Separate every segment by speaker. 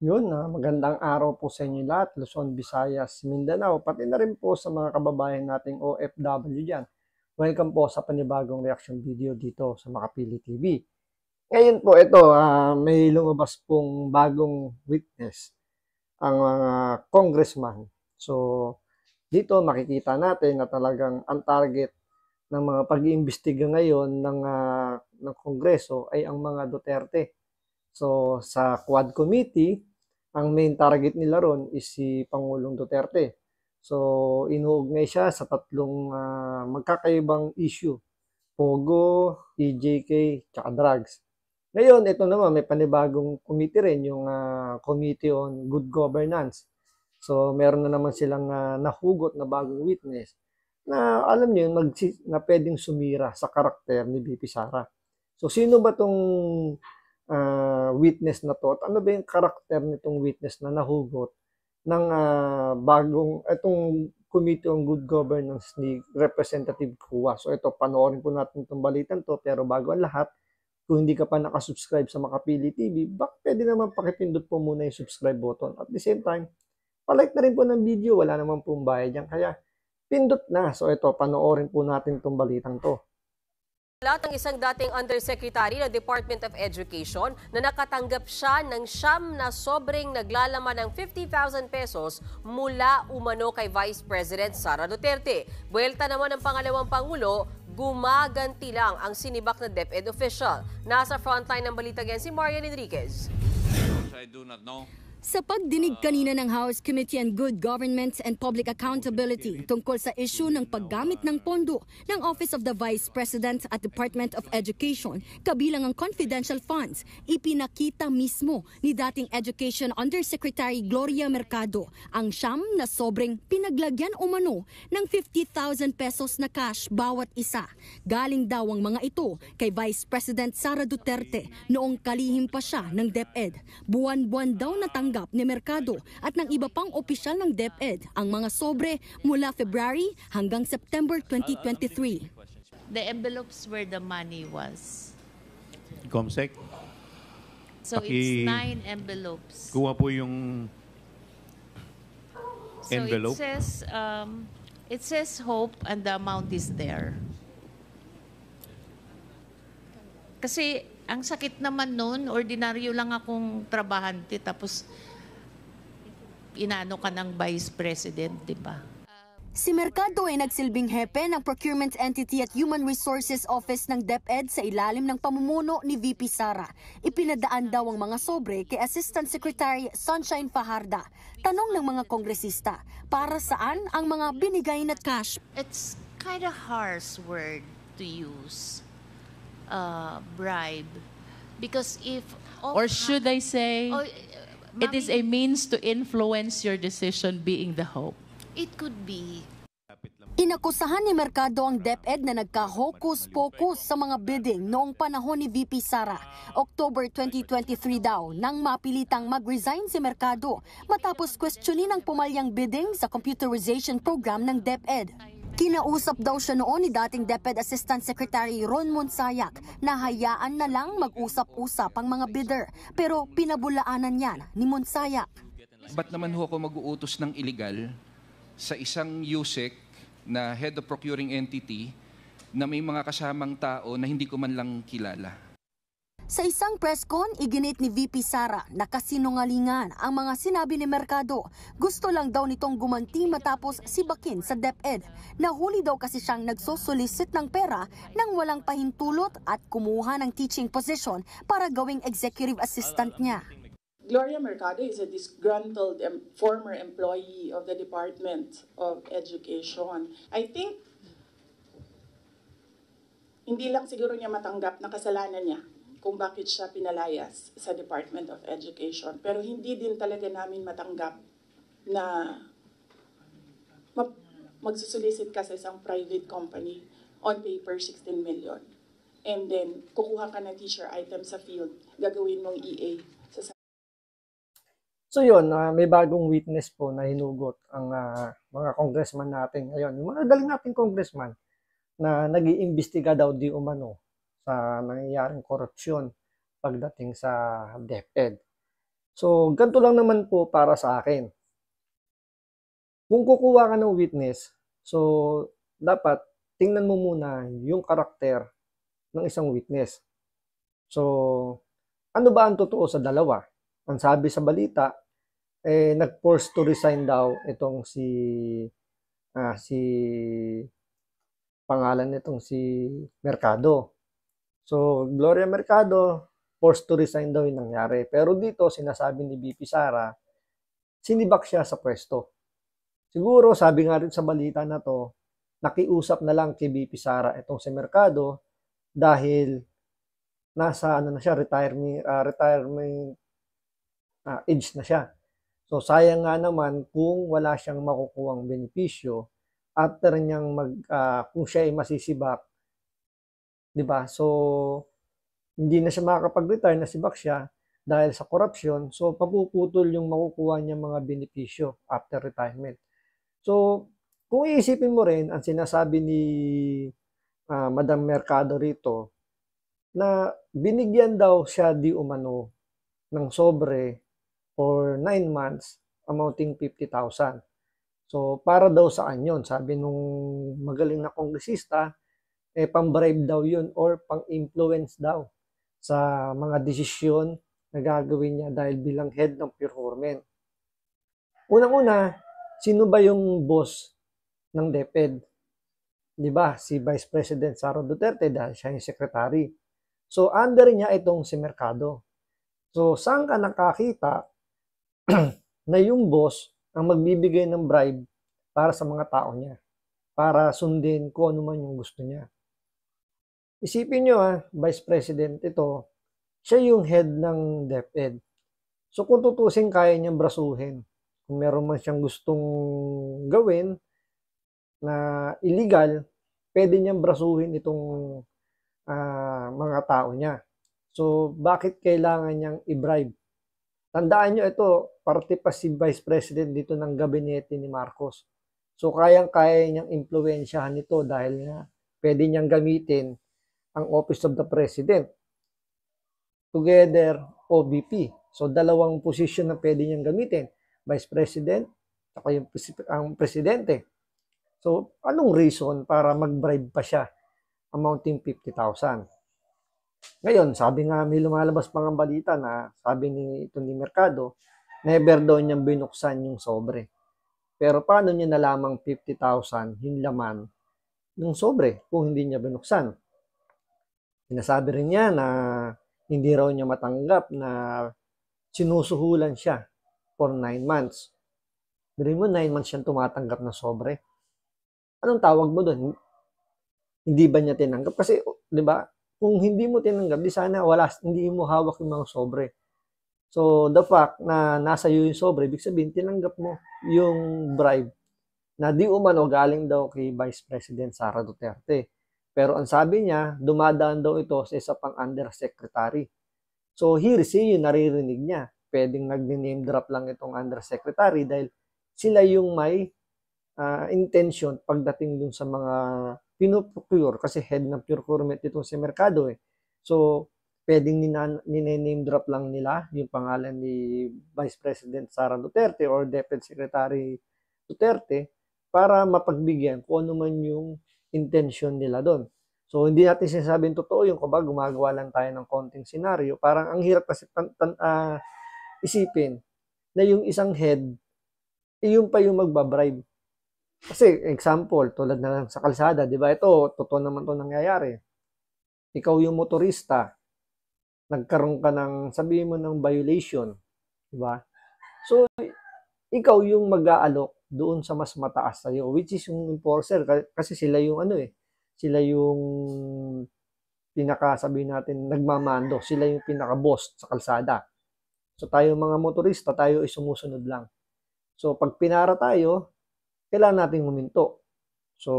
Speaker 1: Magandang araw po sa inyo lahat, Luzon, Visayas, Mindanao, pati na rin po sa mga kababayan nating OFW dyan. Welcome po sa panibagong reaction video dito sa Makapili TV. Ngayon po, may lumabas pong bagong witness, ang mga congressman. So, dito makikita natin na talagang ang target ng mga pag-iimbestiga ngayon ng Kongreso ay ang mga Duterte. So, sa Quad Committee, ang main target nila ron is si Pangulong Duterte. So, inuugnay siya sa tatlong magkakaibang issue. Pogo, EJK, tsaka drugs. Ngayon, ito naman, may panibagong committee rin, yung Committee on Good Governance. So, meron na naman silang nahugot na bagong witness na alam niyo, na pwedeng sumira sa karakter ni BP Sara. So, sino ba tong witness na to? At ano ba yung karakter nitong witness na nahugot ng itong Committee on Good Governance ni Representative Kua. So ito, panoorin po natin itong balitan to. Pero bago ang lahat, kung hindi ka pa nakasubscribe sa Makapili TV, pwede naman pakipindot po muna yung subscribe button. At the same time, palike na rin po ng video. Wala naman pong bayad yan. Kaya pindot na. So ito, panoorin po natin itong balitang to.
Speaker 2: Ng isang dating undersecretary ng Department of Education na nakatanggap siya ng siyam na sobrang naglalaman ng 50,000 pesos mula umano kay Vice President Sara Duterte. Buwelta naman ng pangalawang Pangulo, gumaganti lang ang sinibak na DepEd official. Nasa frontline ng balita yan si Marian Enriquez.
Speaker 3: I do not know.
Speaker 4: Sa pagdinig kanina ng House Committee on Good Government and Public Accountability tungkol sa isyu ng paggamit ng pondo ng Office of the Vice President at Department of Education kabilang ang confidential funds, ipinakita mismo ni dating Education Undersecretary Gloria Mercado ang siyam na sobrang pinaglagyan umano ng 50,000 pesos na cash bawat isa. Galing daw ang mga ito kay Vice President Sara Duterte noong kalihim pa siya ng DepEd. Buwan-buwan daw natanggap ni Mercado at ng iba pang opisyal ng DepEd ang mga sobre mula February hanggang September 2023.
Speaker 5: The envelopes where the money was.
Speaker 3: Comsec?
Speaker 5: So it's 9 envelopes.
Speaker 3: Kuha po yung envelope.
Speaker 5: So it says hope and the amount is there. Kasi ang sakit naman nun, ordinaryo lang akong trabahante tapos inano ka ng Vice President, di ba?
Speaker 4: Si Mercado ay nagsilbing hepe ng Procurement Entity at Human Resources Office ng DepEd sa ilalim ng pamumuno ni VP Sara. Ipinadaan daw ang mga sobre kay Assistant Secretary Sunshine Fajarda. Tanong ng mga kongresista, para saan ang mga binigay na cash?
Speaker 5: It's kind of harsh word to use, bribe. Because if...
Speaker 6: Or should I say, it is a means to influence your decision being the hope?
Speaker 5: It could be.
Speaker 4: Inakusahan ni Mercado ang DepEd na nagka-hocus-pocus sa mga bidding noong panahon ni VP Sara. October 2023 daw nang mapilitang mag-resign si Mercado matapos questionin ang pumalyang bidding sa computerization program ng DepEd. Kinausap daw siya noon ni dating DepEd Assistant Secretary Ron Monsayak na hayaan na lang mag-usap-usap ang mga bidder pero pinabulaanan yan ni Monsayak.
Speaker 7: Ba't naman ho ako mag-uutos ng illegal sa isang USEC na Head of Procuring Entity na may mga kasamang tao na hindi ko man lang kilala?
Speaker 4: Sa isang press con, iginit ni VP Sara na kasinungalingan ang mga sinabi ni Mercado. Gusto lang daw nitong gumanti matapos sibakin sa DepEd. Nahuli daw kasi siyang nagsosolicit ng pera nang walang pahintulot at kumuha ng teaching position para gawing executive assistant niya.
Speaker 8: Gloria Mercado is a disgruntled former employee of the Department of Education. I think hindi lang siguro niya matanggap na kasalanan niya kung bakit siya pinalayas sa Department of Education. Pero hindi din talaga namin matanggap na magsusolicit ka sa isang private company on paper 16 million. And then, kukuha ka ng teacher item sa field, gagawin mong EA.
Speaker 1: So yun, may bagong witness po na hinugot ang mga congressman natin ngayon. Yung mga galing nating congressman na nag-iimbestiga daw di umano sa nangyayaring korupsyon pagdating sa DepEd. So, ganito lang naman po para sa akin. Kung kukuha ka ng witness, so dapat tingnan mo muna yung karakter ng isang witness. So, ano ba ang totoo sa dalawa? Ang sabi sa balita, nag-force to resign daw itong si pangalan nitong si Mercado. So, Gloria Mercado, forced to resign daw yung nangyari. Pero dito, sinasabi ni VP Sara, sinibak siya sa pwesto. Siguro, sabi nga rin sa balita na to, nakiusap na lang kay VP Sara itong si Mercado dahil nasa ano na siya, retirement age na siya. So, sayang nga naman kung wala siyang makukuhang benepisyo after niyang kung siya ay masisibak, 'di ba? So, hindi na siya makakapag-retire, nasibak siya dahil sa corruption. So, papuputol yung makukuha niya mga benepisyo after retirement. So, kung iisipin mo rin ang sinasabi ni Madam Mercado rito na binigyan daw siya di umano ng sobre for 9 months amounting 50,000. So, para daw saan yun? Sabi nung magaling na kongresista, pang-bribe daw yun or pang-influence daw sa mga desisyon na gagawin niya dahil bilang head ng procurement. Unang-una, sino ba yung boss ng DepEd? Di ba? Si Vice President Sara Duterte dahil siya yung secretary. So, under niya itong si Mercado. So, saan ka nakakita na yung boss ang magbibigay ng bribe para sa mga tao niya, para sundin kung ano man yung gusto niya? Isipin nyo Vice President ito, siya yung head ng DepEd. So kung tutusin, kaya niyang brasuhin. Kung meron man siyang gustong gawin na illegal, pwede niyang brasuhin itong mga tao niya. So bakit kailangan niyang i-bribe? Tandaan nyo ito, parte pa si Vice President dito ng gabinete ni Marcos. So kayang-kaya niyang impluwensyahan ito dahil nga pwede niyang gamitin ang Office of the President together OVP. So dalawang posisyon na pwede niyang gamitin, Vice President at ang Presidente. So anong reason para mag-bribe pa siya amounting 50,000? Ngayon, sabi nga may lumalabas pang balita na sabi ni Mercado, never daw niyang binuksan yung sobre. Pero paano niya nalamang 50,000 yung laman ng sobre kung hindi niya binuksan? Sinasabi rin niya na hindi raw niya matanggap na sinusuhulan siya for 9 months. Bili mo, 9 months siyang tumatanggap ng sobre. Anong tawag mo doon? Hindi ba niya tinanggap? Kasi, di ba, kung hindi mo tinanggap, di sana hindi mo hawak yung mga sobre. So, the fact na nasa iyo yung sobre, ibig sabihin, tinanggap mo yung bribe na di umano galing daw kay Vice President Sara Duterte. Pero ang sabi niya, dumadaan daw ito sa isa pang undersecretary. So, hearsay yun, naririnig niya. Pwedeng nag-name drop lang itong undersecretary dahil sila yung may intention pagdating dun sa mga pinuprocure kasi head ng procurement itong si Mercado So, pwedeng name drop lang nila yung pangalan ni Vice President Sara Duterte or DepEd Secretary Duterte para mapagbigyan kung ano man yung intention nila doon. So, hindi natin sinasabing totoo yung gumagawa lang tayo ng konting senaryo. Parang ang hirap kasi isipin na yung isang head, yung pa yung magbabribe. Kasi, example, tulad na lang sa kalsada, di ba? Ito, totoo naman ito nangyayari. Ikaw yung motorista, nagkaroon ka ng, sabihin mo ng violation, di ba? So, ikaw yung mag-aalok doon sa mas mataas sa'yo, which is yung enforcer, kasi sila yung sila yung sabihin natin, nagmamando, sila yung pinaka-boss sa kalsada. So, tayo mga motorista, tayo ay sumusunod lang. So, pag pinara tayo, kailangan natin huminto. So,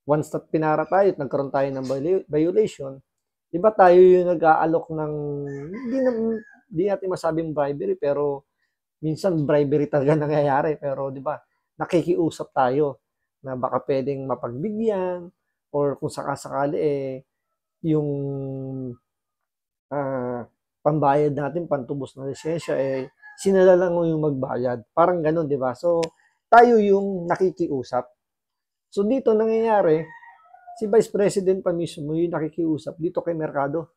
Speaker 1: once na pinara tayo at nagkaroon tayo ng violation, di ba tayo yung nag-aalok ng, hindi natin masabing bribery, pero minsan bribery talaga nangyayari. Pero di ba, nakikiusap tayo na baka pwedeng mapagbigyan or kung sakasakali yung pambayad natin, pantubos na lisensya, sinala lang yung magbayad. Parang ganun, di ba? So, tayo yung nakikiusap. So, dito nangyayari, si Vice President pa mismo yung nakikiusap dito kay Mercado.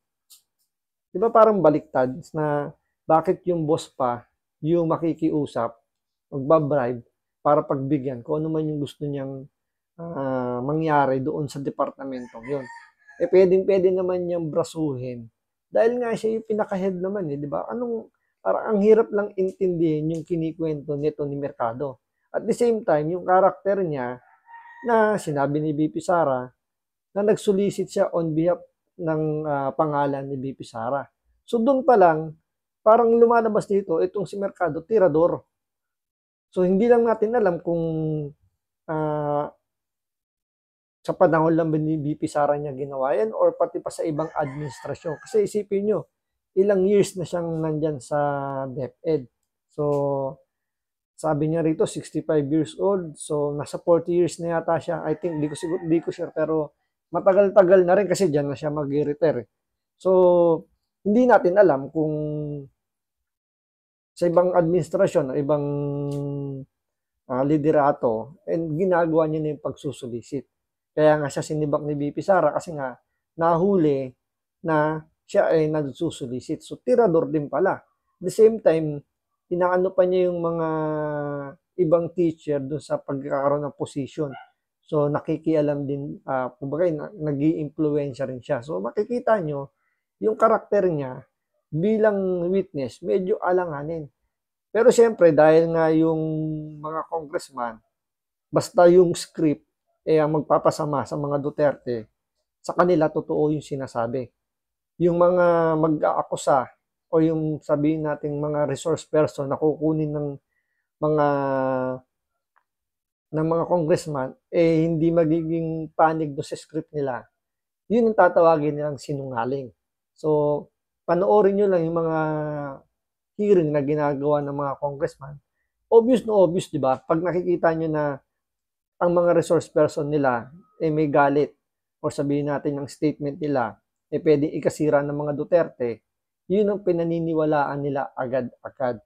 Speaker 1: Di ba parang baliktad na bakit yung boss pa yung makikiusap, magbabribe para pagbigyan kung ano man yung gusto niyang mangyari doon sa departamentong yun. Pwedeng-pwede naman niyang brasuhin dahil nga siya yung pinaka-head naman, di ba? Parang ang hirap lang intindihin yung kinikwento nito ni Mercado. At the same time, yung karakter niya na sinabi ni BP Sara na nag-solicit siya on behalf ng pangalan ni BP Sara. So doon pa lang, parang lumalabas dito, itong si Mercado, tirador. So hindi lang natin alam kung sa panahon lang ba ni BP Sara niya ginawa yan or pati pa sa ibang administrasyon. Kasi isipin nyo, ilang years na siyang nandyan sa DepEd. So, sabi niya rito, 65 years old. So, nasa 40 years na yata siya. I think, di ko sure, pero matagal-tagal na rin kasi dyan na siya mag-retire. So, hindi natin alam kung sa ibang administrasyon, ibang liderato, and ginagawa niya na yung pagsusulisit. Kaya nga siya sinibak ni BP Sara kasi nga nahuli na siya ay nagsusulisit. So, tirador din pala. At the same time, inaano pa niya yung mga ibang teacher doon sa pagkakaroon ng position. So, nakikialam din, kumbaga, nag-i-influensya rin siya. So, makikita nyo, yung karakter niya bilang witness, medyo alanganin. Pero siyempre, dahil nga yung mga congressman, basta yung script, ang magpapasama sa mga Duterte, sa kanila totoo yung sinasabi. Yung mga mag-aakusa o yung sabihin nating mga resource person na kukunin ng mga congressman, hindi magiging panig do sa script nila. Yun ang tatawagin nilang sinungaling. So, panoorin nyo lang yung mga hearing na ginagawa ng mga congressman. Obvious na obvious, di ba? Pag nakikita nyo na ang mga resource person nila may galit o sabihin natin ng statement nila pwedeng ikasira ng mga Duterte, yun ang pinaniniwalaan nila agad-agad.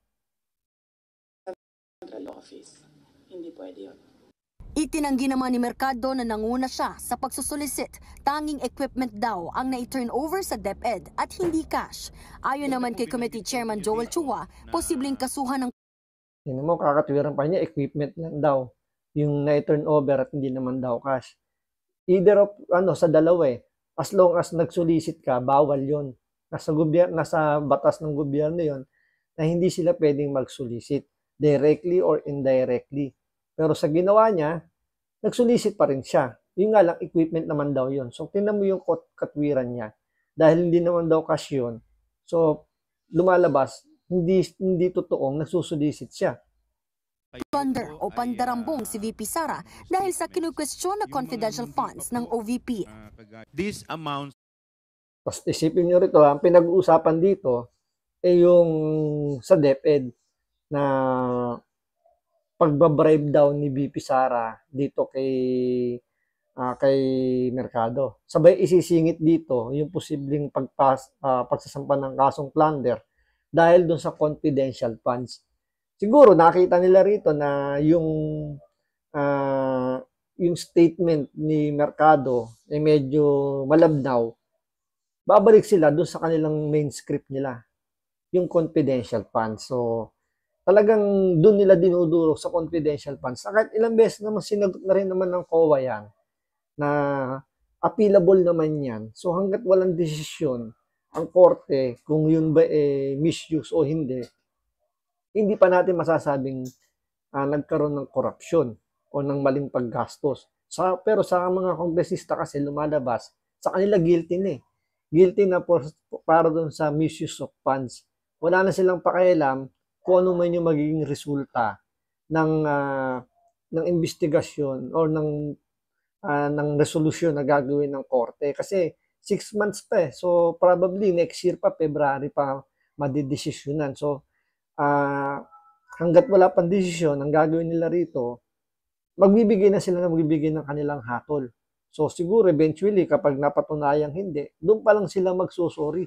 Speaker 8: Central office. Hindi pwede yun.
Speaker 4: Itinanggi naman ni Mercado na nanguna siya sa pagsusolicit. Tanging equipment daw ang na-turn over sa DepEd at hindi cash. Ayon naman kay Committee Chairman Joel Chua, posibleng kasuhan ng...
Speaker 1: Tingnan mo, kakatwiran pa niya, equipment lang daw yung na-turn over at hindi naman daw cash. Either of, sa dalawa as long as nagsulisit ka, bawal yon. Nasa batas ng gobyerno yon na hindi sila pwedeng magsulisit directly or indirectly. Pero sa ginawa niya, nagsulisit pa rin siya. Yung nga lang, equipment naman daw yon. So, tingnan mo yung katwiran niya. Dahil hindi naman daw cash yun, so, lumalabas, hindi totoong nagsusulisit siya.
Speaker 4: Thunder o pandarambong si VP Sara dahil sa kinukwestiyon na confidential funds ng OVP.
Speaker 3: These amounts.
Speaker 1: Tapos isipin nyo rito, ang pinag-uusapan dito yung sa DepEd na pagbabribe daw ni VP Sara dito kay Mercado. Sabay isisingit dito yung posibleng pagsasampa ng kasong plunder dahil doon sa confidential funds. Siguro nakita nila rito na yung statement ni Mercado medyo malabnaw. Babalik sila doon sa kanilang main script nila, yung confidential funds. So, talagang doon nila dinudurog sa confidential funds. Kahit ilang beses naman sinagot na rin naman ng COA yan, na appealable naman yan. So, hanggat walang desisyon ang korte kung yun ba misuse o hindi pa natin masasabing nagkaroon ng korupsyon o ng maling paggastos. Pero sa mga kongresista kasi lumalabas, sa kanila guilty na Guilty na para doon sa misuse of funds. Wala na silang pakialam kung ano man yung magiging resulta ng investigasyon o ng resolusyon na gagawin ng korte. Kasi 6 months pa So probably next year pa, February pa madidesisyonan. So hanggat wala pang desisyon, ang gagawin nila rito, magbibigay ng kanilang hatol. So siguro eventually kapag napatunayang hindi, doon pa lang sila magsusuri.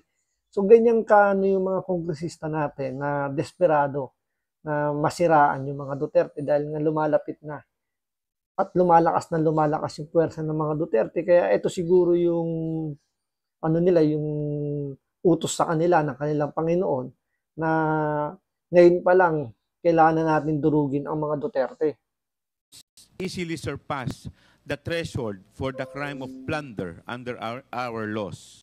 Speaker 1: So ganyan kaano yung mga kongresista natin na desperado na masiraan yung mga Duterte dahil nga lumalapit na at lumalakas yung puwersa ng mga Duterte. Kaya ito siguro yung ano nila, yung utos sa kanila ng kanilang Panginoon na ngayon pa lang kailangan na natin durugin ang mga Duterte.
Speaker 9: Easily surpass the threshold for the crime of plunder under our laws.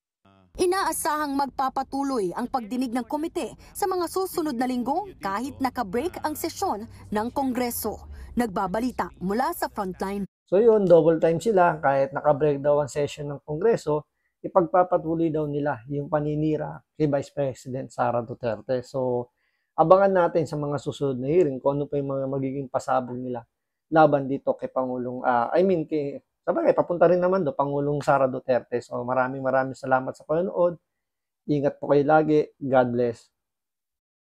Speaker 4: Inaasahang magpapatuloy ang pagdinig ng komite sa mga susunod na linggo kahit naka-break ang sesyon ng Kongreso. Nagbabalita mula sa Frontline.
Speaker 1: So yun, double time sila kahit naka-break daw ang session ng Kongreso, ipagpapatuloy daw nila yung paninira kay Vice President Sara Duterte. So abangan natin sa mga susunod na hearing kung ano pa yung mga magiging pasabog nila laban dito kay Pangulong, sabagay, papunta rin naman do Pangulong Sara Duterte. So maraming salamat sa panonood. Ingat po kayo lagi. God bless.